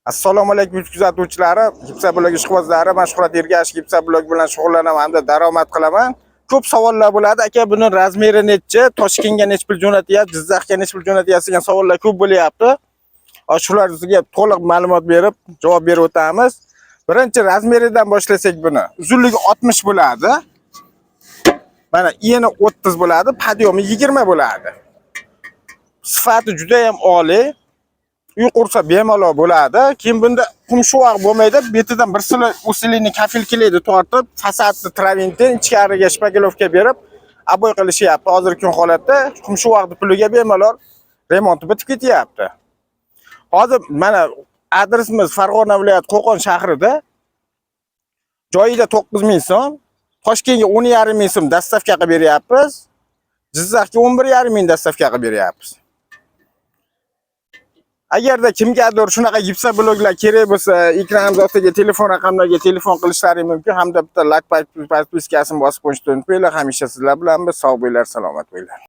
Assalomu alaykum kuzatuvchilari, Gipsa blog ishqibozlari, Mashhurat Ergashev Gipsa blog bilan shug'ullanaman hamda daromad qilaman. Ko'p savollar bo'ladi. Aka, buni razmeri necha? Toshkentga necha pul jo'natyapti? Jizzaxga necha pul jo'natyapti degan savollar ko'p bo'lyapti. Shularga to'liq ma'lumot berib, javob berib o'tamiz. Birinchi razmeridan boshlasak buni. Uzunligi 60 bo'ladi. Mana eni 30 bo'ladi, podyomi 20 bo'ladi. Sifati juda ham oliy. Uy qursa bemalol bo'ladi. Keyin bunda qumshuvoq bo'lmaydi. Betidan bir silo usilini kafil keladi tortib, fasadni traventin ichkariga shpagilovka berib, aboy qilishyapti. Hozirgi kun holatda qumshuvoqni puliga bemalol remonti bitib ketyapti. Hozir mana adresimiz Farg'ona viloyati Qo'qon shahrida. Joyida 9000 so'm, Toshkentga 10,5 ming so'm dastavka qilib beryapmiz. Jizzaxga 11,5 ming dastavka qilib beryapmiz. Agarda kimgadir shunaqa Gipsa bloglar kerak bo'lsa, ekran ostiga telefon raqamlariga telefon qilishlari mumkin hamda bitta like podpiskasini bosib qo'yishni unutmanglar. Hamisha sizlar bilan biz sog' bo'linglar, salomat bo'linglar.